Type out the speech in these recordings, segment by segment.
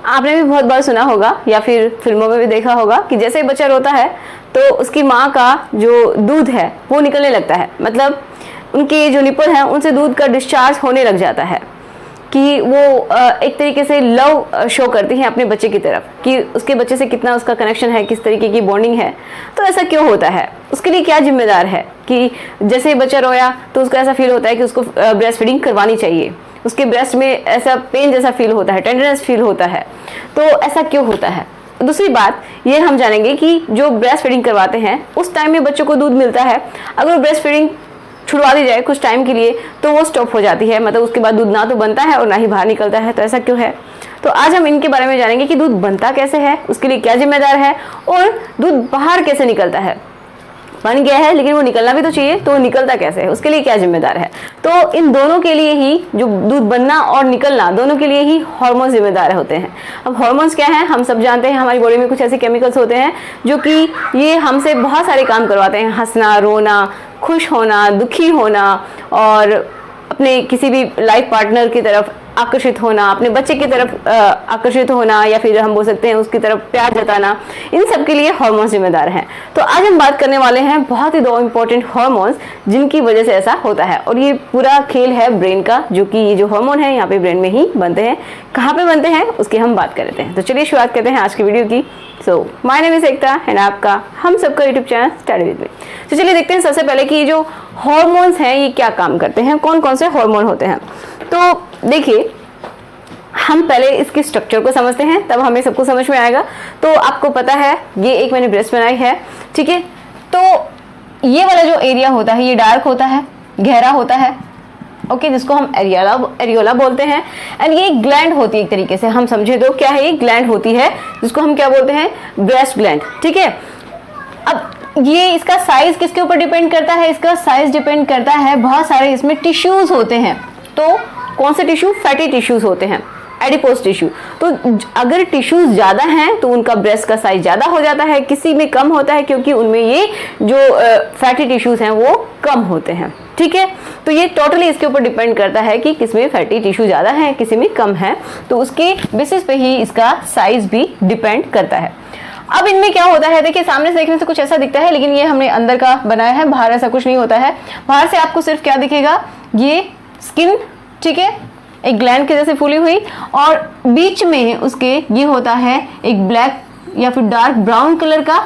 आपने भी बहुत बार सुना होगा या फिर फिल्मों में भी देखा होगा कि जैसे ही बच्चा रोता है तो उसकी माँ का जो दूध है वो निकलने लगता है, मतलब उनके जो निपल हैं उनसे दूध का डिस्चार्ज होने लग जाता है, कि वो एक तरीके से लव शो करती हैं अपने बच्चे की तरफ कि उसके बच्चे से कितना उसका कनेक्शन है, किस तरीके की बॉन्डिंग है। तो ऐसा क्यों होता है, उसके लिए क्या जिम्मेदार है कि जैसे ही बच्चा रोया तो उसको ऐसा फील होता है कि उसको ब्रेस्ट फीडिंग करवानी चाहिए, उसके ब्रेस्ट में ऐसा पेन जैसा फील होता है, टेंडरनेस फील होता है। तो ऐसा क्यों होता है। दूसरी बात ये हम जानेंगे कि जो ब्रेस्ट फीडिंग करवाते हैं उस टाइम में बच्चों को दूध मिलता है, अगर ब्रेस्ट फीडिंग छुड़वा दी जाए कुछ टाइम के लिए तो वो स्टॉप हो जाती है, मतलब उसके बाद दूध ना तो बनता है और ना ही बाहर निकलता है। तो ऐसा क्यों है। तो आज हम इनके बारे में जानेंगे कि दूध बनता कैसे है, उसके लिए क्या जिम्मेदार है, और दूध बाहर कैसे निकलता है। बन गया है लेकिन वो निकलना भी तो चाहिए, तो निकलता कैसे है, उसके लिए क्या जिम्मेदार है। तो इन दोनों के लिए ही, जो दूध बनना और निकलना, दोनों के लिए ही हार्मोन जिम्मेदार होते हैं। अब हार्मोन्स क्या है हम सब जानते हैं, हमारी बॉडी में कुछ ऐसे केमिकल्स होते हैं जो कि ये हमसे बहुत सारे काम करवाते हैं, हंसना, रोना, खुश होना, दुखी होना, और अपने किसी भी लाइफ पार्टनर की तरफ आकर्षित होना, अपने बच्चे की तरफ आकर्षित होना, या फिर हम बोल सकते हैं उसकी तरफ प्यार जताना, इन सब के लिए हार्मोन्स जिम्मेदार हैं। तो आज हम बात करने वाले हैं बहुत ही 2 इंपॉर्टेंट हार्मोन्स जिनकी वजह से ऐसा होता है, और ये पूरा खेल है ब्रेन का, जो कि ये जो हार्मोन है यहाँ पे ब्रेन में ही बनते हैं। कहाँ पे बनते हैं उसकी हम बात कर लेते हैं। तो चलिए शुरुआत करते हैं आज की वीडियो की। So my name is Ekta and आपका हम सबका YouTube channel study with me. तो चलिए देखते हैं सबसे पहले कि ये जो हार्मोन्स हैं ये क्या काम करते हैं, कौन कौन से हार्मोन होते हैं। तो देखिए हम पहले इसकी स्ट्रक्चर को समझते हैं, तब हमें सब कुछ समझ में आएगा। तो आपको पता है ये एक मैंने ब्रेस्ट बनाई है, ठीक है। तो ये वाला जो एरिया होता है ये डार्क होता है, गहरा होता है, ओके, जिसको हम एरियोला बोलते हैं। एंड ये ग्लैंड होती है, एक तरीके से हम समझे तो क्या है, ये ग्लैंड होती है जिसको हम क्या बोलते हैं, ब्रेस्ट ग्लैंड, ठीक है। अब ये इसका साइज किसके ऊपर डिपेंड करता है, इसका साइज डिपेंड करता है, बहुत सारे इसमें टिश्यूज होते हैं। तो कौन से टिश्यू, फैटी टिश्यूज होते हैं, एडिपोज टिश्यू। तो अगर टिश्यूज ज्यादा हैं तो उनका ब्रेस्ट का साइज ज्यादा हो जाता है, किसी में कम होता है क्योंकि उनमें ये जो फैटी टिश्यूज हैं वो कम होते हैं, ठीक है। तो ये टोटली इसके ऊपर डिपेंड करता है कि किसमें फैटी टिश्यू ज्यादा है, किसी में कम है, तो उसके बेसिस पे ही इसका साइज भी डिपेंड करता है। अब इनमें क्या होता है, देखिए सामने से देखने से कुछ ऐसा दिखता है, लेकिन ये हमने अंदर का बनाया है, बाहर ऐसा कुछ नहीं होता है। बाहर से आपको सिर्फ क्या दिखेगा, ये स्किन, ठीक है, एक ग्लैंड के जैसे फूली हुई, और बीच में उसके ये होता है एक ब्लैक या फिर डार्क ब्राउन कलर का,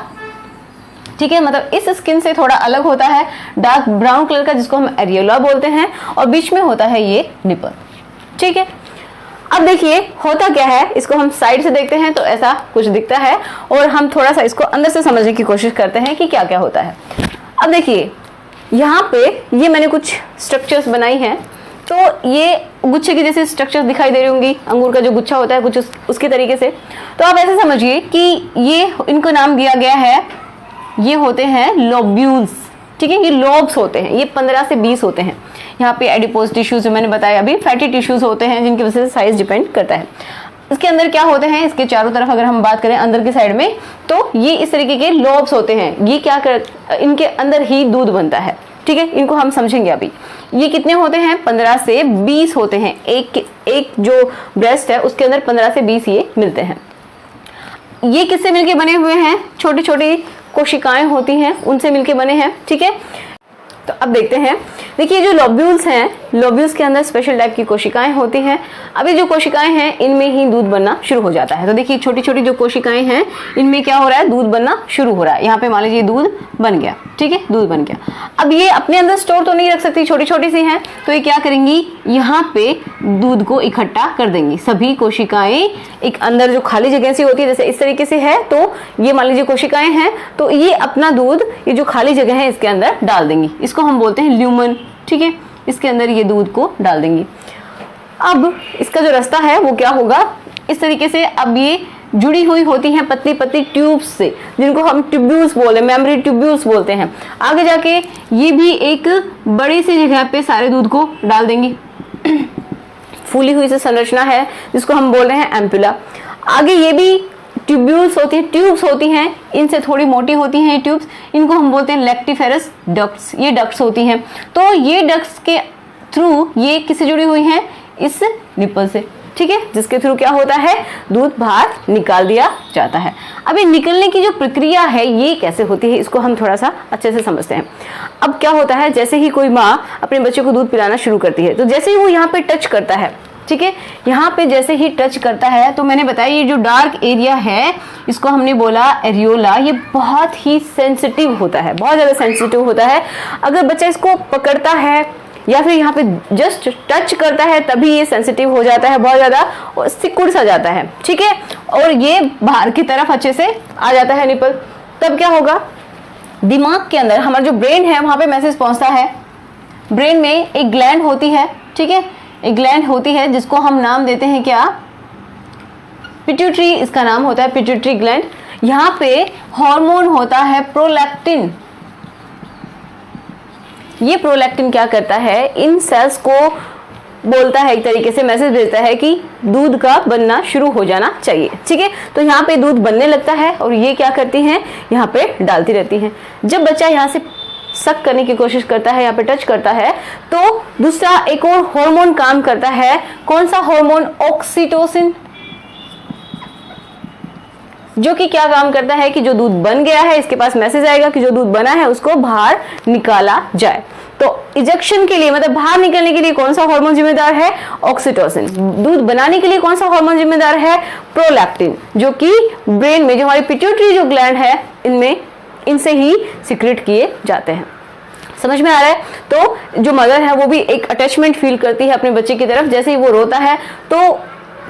ठीक है, मतलब इस स्किन से थोड़ा अलग होता है, डार्क ब्राउन कलर का, जिसको हम एरियोला बोलते हैं, और बीच में होता है ये निपल, ठीक है। अब देखिए होता क्या है, इसको हम साइड से देखते हैं तो ऐसा कुछ दिखता है, और हम थोड़ा सा इसको अंदर से समझने की कोशिश करते हैं कि क्या क्या होता है। अब देखिए यहाँ पे ये मैंने कुछ स्ट्रक्चर्स बनाई हैं, तो ये गुच्छे की जैसे स्ट्रक्चर दिखाई दे रही होंगी, अंगूर का जो गुच्छा होता है कुछ उसके तरीके से। तो आप ऐसे समझिए कि ये इनको नाम दिया गया है, ये होते हैं लोब्यूल्स, ठीक है, ये लोब्स होते हैं, ये 15 से 20 होते हैं। यहाँ पे एडिपोज टिश्यूज जो मैंने बताया अभी, फैटी टिश्यूज होते हैं जिनकी वजह से साइज डिपेंड करता है। इसके अंदर क्या होते हैं, इसके चारों तरफ अगर हम बात करें अंदर की साइड में, तो ये इस तरीके के लोब्स होते हैं। ये क्या इनके अंदर ही दूध बनता है, ठीक है, इनको हम समझेंगे अभी। ये कितने होते हैं, 15 से 20 होते हैं। एक जो ब्रेस्ट है उसके अंदर 15 से 20 ये मिलते हैं। ये किससे मिलके बने हुए हैं, छोटी छोटी कोशिकाएं होती हैं उनसे मिलके बने हैं, ठीक है। तो अब देखते हैं, देखिए जो लोब्यूल्स हैं, लोब्यूल्स के अंदर स्पेशल टाइप की कोशिकाएं होती हैं। अभी जो कोशिकाएं हैं इनमें ही दूध बनना शुरू हो जाता है। तो देखिए छोटी छोटी जो कोशिकाएं हैं इनमें क्या हो रहा है, दूध बनना शुरू हो रहा है। यहाँ पे मान लीजिए दूध बन गया, ठीक है, दूध बन गया। अब ये अपने अंदर स्टोर तो नहीं रख सकती, छोटी छोटी सी हैं, तो ये क्या करेंगी, यहाँ पे दूध को इकट्ठा कर देंगी। सभी कोशिकाएं एक अंदर जो खाली जगह सी होती है, जैसे इस तरीके से है, तो ये मान लीजिए कोशिकाएं हैं, तो ये अपना दूध ये जो खाली जगह है इसके अंदर डाल देंगी। इसको हम बोलते हैं ल्यूमन, ठीक है, इसके अंदर ये दूध को डाल देंगी। अब इसका जो रास्ता है वो क्या होगा, इस तरीके से अब ये जुड़ी हुई होती हैं पतली पतली ट्यूब्स से, जिनको हम ट्यूब्यूल्स बोलते हैं, मेमोरी ट्यूब्यूल्स बोलते हैं। आगे जाके ये भी एक बड़ी सी जगह पे सारे दूध को डाल देंगी। फूली हुई से संरचना है जिसको हम बोल रहे हैं एम्पुला। आगे ये भी ट्यूब्यूल्स होती हैं, ट्यूब्स होती हैं, इनसे थोड़ी मोटी होती हैं ये ट्यूब्स, इनको हम बोलते हैं लैक्टिफेरस डक्ट्स। ये डक्ट्स होती हैं। तो ये डक्ट्स के थ्रू ये किससे जुड़ी हुई हैं, इस निपल से, ठीक है, जिसके थ्रू क्या होता है, दूध बाहर निकाल दिया जाता है। अब ये निकलने की जो प्रक्रिया है ये कैसे होती है, इसको हम थोड़ा सा अच्छे से समझते हैं। अब क्या होता है, जैसे ही कोई माँ अपने बच्चे को दूध पिलाना शुरू करती है, तो जैसे ही वो यहाँ पे टच करता है, ठीक है, यहाँ पे जैसे ही टच करता है, तो मैंने बताया ये जो डार्क एरिया है इसको हमने बोला एरियोला, ये बहुत ही सेंसिटिव होता है, बहुत ज़्यादा सेंसिटिव होता है। अगर बच्चा इसको पकड़ता है या फिर यहाँ पे जस्ट टच करता है तभी ये सेंसिटिव हो जाता है बहुत ज़्यादा और सिकुड़ सा जाता है, ठीक है, और ये बाहर की तरफ अच्छे से आ जाता है निपल। तब क्या होगा, दिमाग के अंदर हमारा जो ब्रेन है वहाँ पे मैसेज पहुँचता है। ब्रेन में एक ग्लैंड होती है, ठीक है, एक ग्लैंड होती है जिसको हम नाम देते हैं क्या, पिट्यूटरी, इसका नाम होता है पिट्यूटरी ग्लैंड। यहाँ पे हार्मोन होता है प्रोलैक्टिन। ये प्रोलैक्टिन क्या करता है, इन सेल्स को बोलता है, एक तरीके से मैसेज भेजता है कि दूध का बनना शुरू हो जाना चाहिए, ठीक है। तो यहाँ पे दूध बनने लगता है और ये क्या करती हैं, यहाँ पे डालती रहती हैं। जब बच्चा यहाँ से सक करने की कोशिश करता है, यहाँ पे टच करता है, तो दूसरा एक और हार्मोन काम करता है। कौन सा हार्मोन, ऑक्सीटोसिन, जो कि क्या काम करता है कि जो दूध बन गया है इसके पास मैसेज आएगा कि जो दूध बना है उसको बाहर निकाला जाए। तो इजेक्शन के लिए, मतलब बाहर निकलने के लिए कौन सा हार्मोन जिम्मेदार है, ऑक्सीटोसिन। दूध बनाने के लिए कौन सा हार्मोन जिम्मेदार है, प्रोलैक्टिन, जो कि ब्रेन में जो हमारी पिट्यूटरी जो ग्लैंड है इनमें, इनसे ही सिक्रेट किए जाते हैं। समझ में आ रहा है। तो जो मदर है वो भी एक अटैचमेंट फील करती है अपने बच्चे की तरफ। जैसे ही वो रोता है तो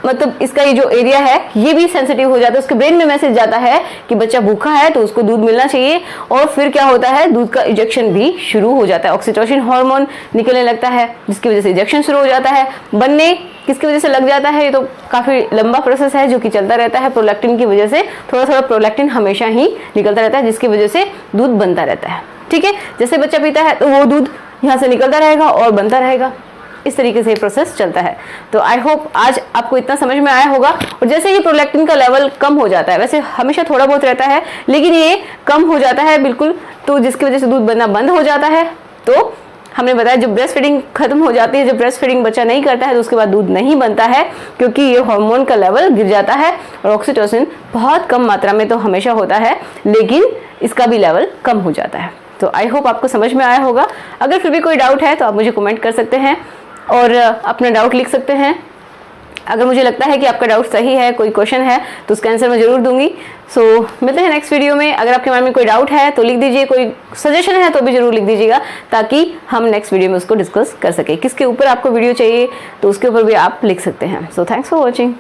मतलब इसका ये जो एरिया है ये भी सेंसिटिव हो जाता है, उसके ब्रेन में मैसेज जाता है कि बच्चा भूखा है तो उसको दूध मिलना चाहिए, और फिर क्या होता है, दूध का इजेक्शन भी शुरू हो जाता है। ऑक्सीटोसिन हार्मोन निकलने लगता है जिसकी वजह से इजेक्शन शुरू हो जाता है। बनने किसकी वजह से लग जाता है, ये तो काफी लंबा प्रोसेस है जो कि चलता रहता है। प्रोलैक्टिन की वजह से थोड़ा थोड़ा प्रोलैक्टिन हमेशा ही निकलता रहता है जिसकी वजह से दूध बनता रहता है, ठीक है। जैसे बच्चा पीता है तो वो दूध यहाँ से निकलता रहेगा और बनता रहेगा, इस तरीके से प्रोसेस चलता है। तो आई होप आज आपको इतना समझ में आया होगा। और जैसे ही प्रोलैक्टिन का लेवल कम हो जाता है, वैसे हमेशा थोड़ा बहुत रहता है लेकिन ये कम हो जाता है बिल्कुल, तो जिसकी वजह से दूध बनना बंद हो जाता है। तो हमने बताया जब ब्रेस्ट फीडिंग खत्म हो जाती है, जब ब्रेस्ट फीडिंग बच्चा नहीं करता है तो उसके बाद दूध नहीं बनता है, क्योंकि ये हार्मोन का लेवल गिर जाता है। और ऑक्सीटोसिन बहुत कम मात्रा में तो हमेशा होता है लेकिन इसका भी लेवल कम हो जाता है। तो आई होप आपको समझ में आया होगा। अगर फिर भी कोई डाउट है तो आप मुझे कमेंट कर सकते हैं और अपना डाउट लिख सकते हैं। अगर मुझे लगता है कि आपका डाउट सही है, कोई क्वेश्चन है, तो उसका आंसर मैं जरूर दूंगी। सो मिलते हैं नेक्स्ट वीडियो में। अगर आपके मन में कोई डाउट है तो लिख दीजिए, कोई सजेशन है तो भी जरूर लिख दीजिएगा ताकि हम नेक्स्ट वीडियो में उसको डिस्कस कर सकें। किसके ऊपर आपको वीडियो चाहिए तो उसके ऊपर भी आप लिख सकते हैं। So thanks for watching.